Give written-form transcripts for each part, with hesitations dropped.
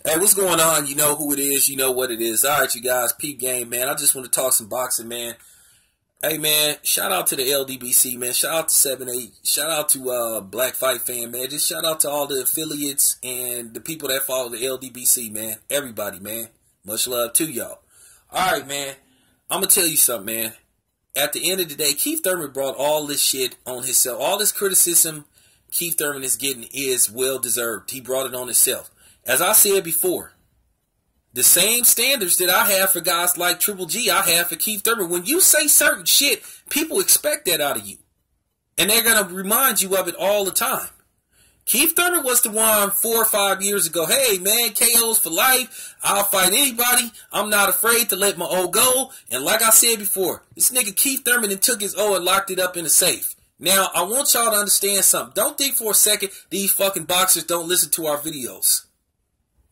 Hey, what's going on? You know who it is. You know what it is. All right, you guys. Peep game, man. I just want to talk some boxing, man. Hey, man. Shout out to the LDBC, man. Shout out to 7-8. Shout out to Black Fight Fan, man. Just shout out to all the affiliates and the people that follow the LDBC, man. Everybody, man. Much love to y'all. All right, man. I'm going to tell you something, man. At the end of the day, Keith Thurman brought all this shit on himself. All this criticism Keith Thurman is getting is well-deserved. He brought it on himself. As I said before, the same standards that I have for guys like Triple G, I have for Keith Thurman. When you say certain shit, people expect that out of you. And they're going to remind you of it all the time. Keith Thurman was the one 4 or 5 years ago. Hey, man, KOs for life. I'll fight anybody. I'm not afraid to let my O go. And like I said before, this nigga Keith Thurman then took his O and locked it up in a safe. Now, I want y'all to understand something. Don't think for a second these fucking boxers don't listen to our videos.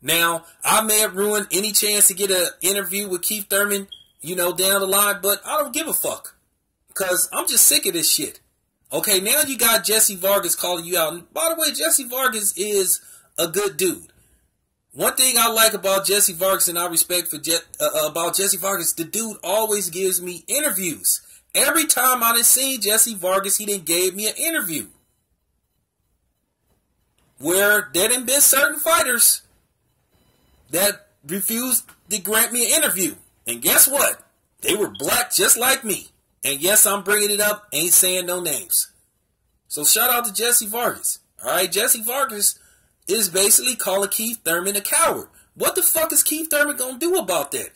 Now, I may have ruined any chance to get an interview with Keith Thurman, you know, down the line, but I don't give a fuck. Because I'm just sick of this shit. Okay, now you got Jesse Vargas calling you out. And by the way, Jesse Vargas is a good dude. One thing I like about Jesse Vargas and I respect for about Jesse Vargas, the dude always gives me interviews. Every time I done seen Jesse Vargas, he done gave me an interview. Where there done been certain fighters that refused to grant me an interview. And guess what? They were black just like me. And yes, I'm bringing it up. Ain't saying no names. So shout out to Jesse Vargas. Alright, Jesse Vargas is basically calling Keith Thurman a coward. What the fuck is Keith Thurman going to do about that?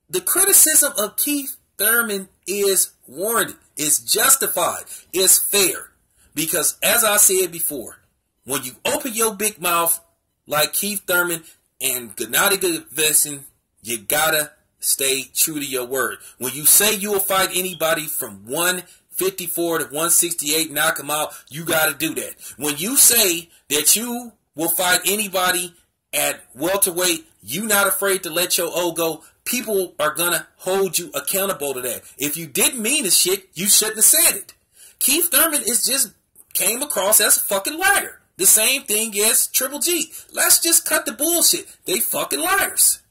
The criticism of Keith Thurman is warranted. It's justified. It's fair. Because as I said before, when you open your big mouth like Keith Thurman and Gennady Golovkin, you gotta stay true to your word. When you say you will fight anybody from 154 to 168, knock them out, you gotta do that. When you say that you will fight anybody at welterweight, you not afraid to let your O go, people are gonna hold you accountable to that. If you didn't mean the shit, you shouldn't have said it. Keith Thurman is just came across as a fucking liar. The same thing as Triple G. Let's just cut the bullshit. They fucking liars.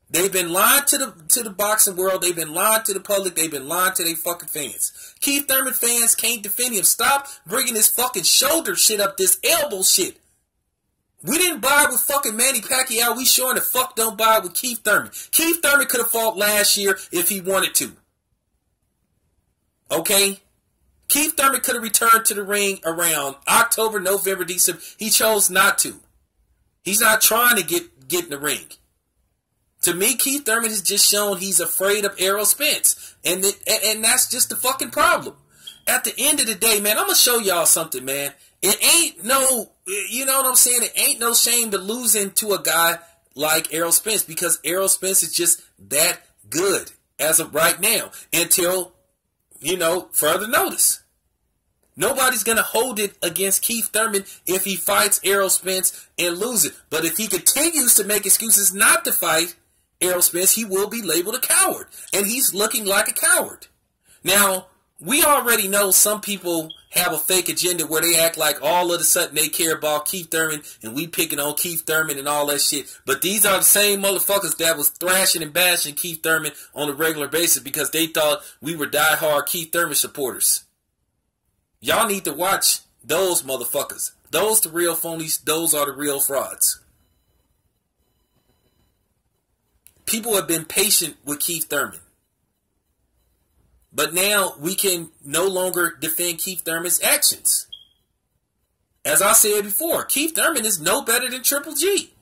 They've been lying to the boxing world. They've been lying to the public. They've been lying to their fucking fans. Keith Thurman fans can't defend him. Stop bringing this fucking shoulder shit up, this elbow shit. We didn't buy with fucking Manny Pacquiao. We sure the fuck don't buy with Keith Thurman. Keith Thurman could have fought last year if he wanted to. Okay? Keith Thurman could have returned to the ring around October, November, December. He chose not to. He's not trying to get in the ring. To me, Keith Thurman has just shown he's afraid of Errol Spence. And that's just the fucking problem. At the end of the day, man, I'm going to show y'all something, man. It ain't no, you know what I'm saying? It ain't no shame to losing to a guy like Errol Spence. Because Errol Spence is just that good as of right now. Until, you know, further notice. Nobody's going to hold it against Keith Thurman if he fights Errol Spence and loses. But if he continues to make excuses not to fight Errol Spence, he will be labeled a coward. And he's looking like a coward. Now, we already know some people have a fake agenda where they act like all of a sudden they care about Keith Thurman and we picking on Keith Thurman and all that shit. But these are the same motherfuckers that was thrashing and bashing Keith Thurman on a regular basis because they thought we were diehard Keith Thurman supporters. Y'all need to watch those motherfuckers. Those the real phonies. Those are the real frauds. People have been patient with Keith Thurman. But now we can no longer defend Keith Thurman's actions. As I said before, Keith Thurman is no better than Triple G.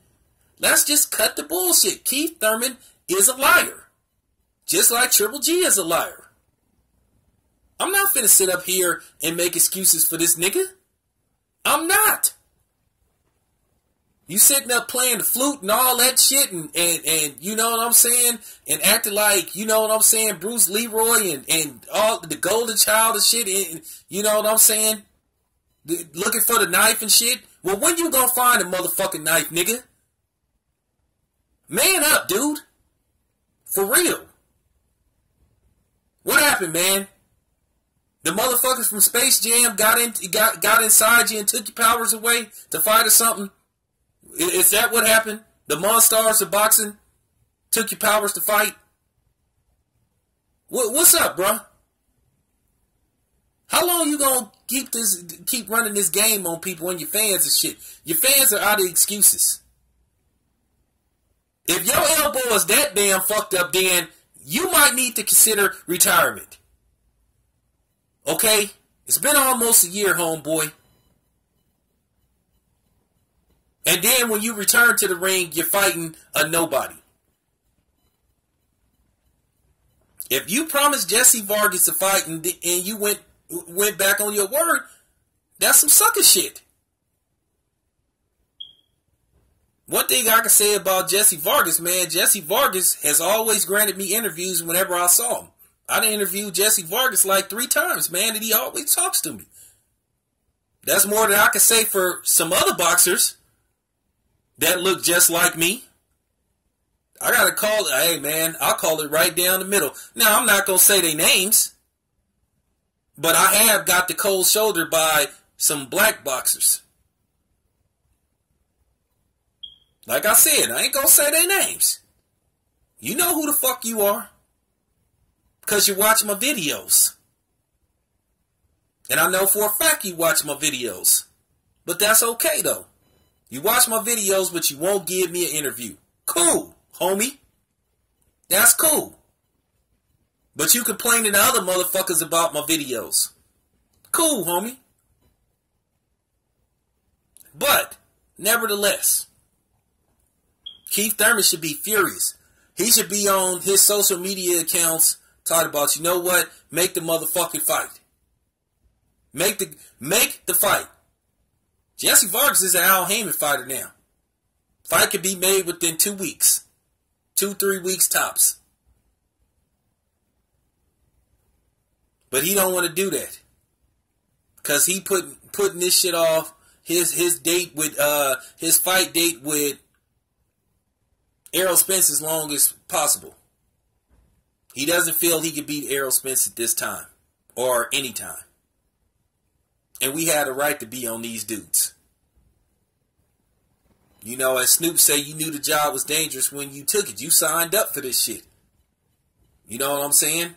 Let's just cut the bullshit. Keith Thurman is a liar. Just like Triple G is a liar. I'm not finna sit up here and make excuses for this nigga. I'm not. You sitting up playing the flute and all that shit and you know what I'm saying? And acting like, you know what I'm saying, Bruce Leroy and all the golden child and shit and you know what I'm saying? Looking for the knife and shit. Well, when you gonna find a motherfucking knife, nigga? Man up, dude. For real. What happened, man? The motherfuckers from Space Jam got inside you and took your powers away to fight or something? Is that what happened? The Monstars of boxing took your powers to fight. What's up, bro? How long you gonna keep running this game on people and your fans and shit? Your fans are out of excuses. If your elbow is that damn fucked up, then you might need to consider retirement. Okay? It's been almost a year, homeboy. And then when you return to the ring, you're fighting a nobody. If you promised Jesse Vargas a fight and you went back on your word, that's some sucker shit. One thing I can say about Jesse Vargas, man, Jesse Vargas has always granted me interviews whenever I saw him. I done interviewed Jesse Vargas like 3 times, man, and he always talks to me. That's more than I can say for some other boxers that look just like me. I gotta call it, hey man, I'll call it right down the middle. Now, I'm not gonna say their names, but I have got the cold shoulder by some black boxers. Like I said, I ain't gonna say their names. You know who the fuck you are. Because you watch my videos. And I know for a fact you watch my videos. But that's okay though. You watch my videos, but you won't give me an interview. Cool, homie. That's cool. But you complaining to other motherfuckers about my videos. Cool, homie. But, nevertheless, Keith Thurman should be furious. He should be on his social media accounts talking about, you know what? Make the motherfucking fight. Make the fight. Jesse Vargas is an Al Heyman fighter now. Fight could be made within 2 weeks. 2-3 weeks tops. But he don't want to do that. Because he putting this shit off his date with his fight date with Errol Spence as long as possible. He doesn't feel he could beat Errol Spence at this time. Or any time. And we had a right to be on these dudes. You know, as Snoop say, you knew the job was dangerous when you took it. You signed up for this shit. You know what I'm saying?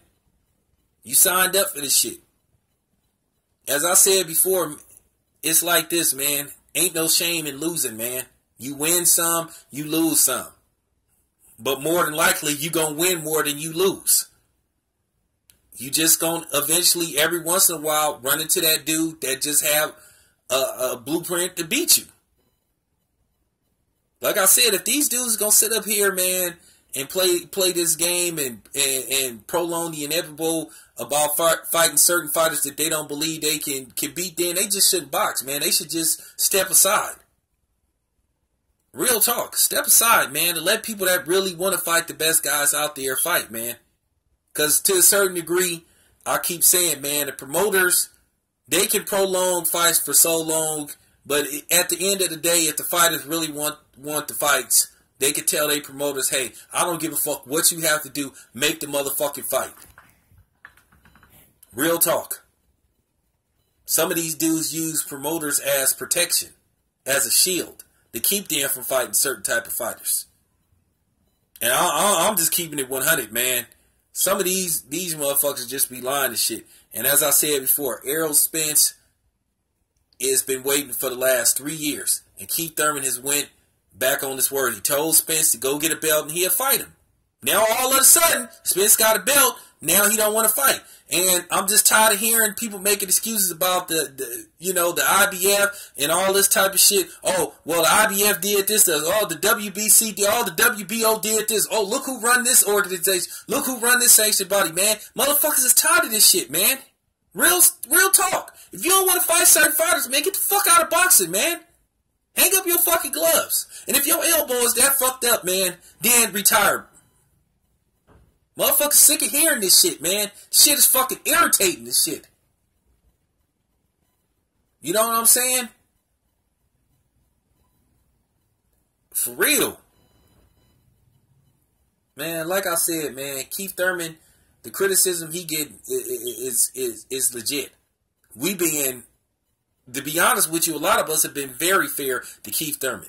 You signed up for this shit. As I said before, it's like this, man. Ain't no shame in losing, man. You win some, you lose some. But more than likely, you gonna win more than you lose. You just gonna eventually, every once in a while, run into that dude that just have a blueprint to beat you. Like I said, if these dudes gonna sit up here, man, and play this game and prolong the inevitable about fighting certain fighters that they don't believe they can beat, then they just shouldn't box, man. They should just step aside. Real talk. Step aside, man, and let people that really want to fight the best guys out there fight, man. Because to a certain degree, I keep saying, man, the promoters, they can prolong fights for so long, but at the end of the day, if the fighters really want the fights, they can tell their promoters, hey, I don't give a fuck what you have to do, make the motherfucking fight. Real talk. Some of these dudes use promoters as protection, as a shield, to keep them from fighting certain type of fighters. And I'm just keeping it 100, man. Some of these motherfuckers just be lying and shit. And as I said before, Errol Spence has been waiting for the last 3 years. And Keith Thurman has went back on his word. He told Spence to go get a belt and he'll fight him. Now all of a sudden, Spence got a belt. Now he don't want to fight. And I'm just tired of hearing people making excuses about the IBF and all this type of shit. Oh, well, the IBF did this. Oh, the WBC did. Oh, the WBO did this. Oh, look who run this organization. Look who run this sanctioned body, man. Motherfuckers is tired of this shit, man. Real talk. If you don't want to fight certain fighters, man, get the fuck out of boxing, man. Hang up your fucking gloves. And if your elbow is that fucked up, man, then retire. Motherfuckers sick of hearing this shit, man. Shit is fucking irritating, this shit. You know what I'm saying? For real. Man, like I said, man, Keith Thurman, the criticism he get is legit. We to be honest with you, a lot of us have been very fair to Keith Thurman.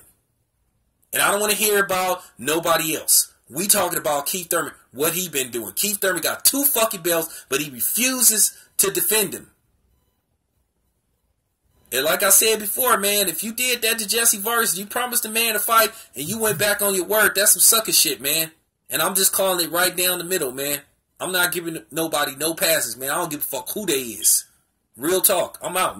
And I don't want to hear about nobody else. We talking about Keith Thurman, what he been doing. Keith Thurman got 2 fucking belts, but he refuses to defend him. And like I said before, man, if you did that to Jesse Vargas, you promised the man a fight, and you went back on your word, that's some sucker shit, man. And I'm just calling it right down the middle, man. I'm not giving nobody no passes, man. I don't give a fuck who they is. Real talk. I'm out, man.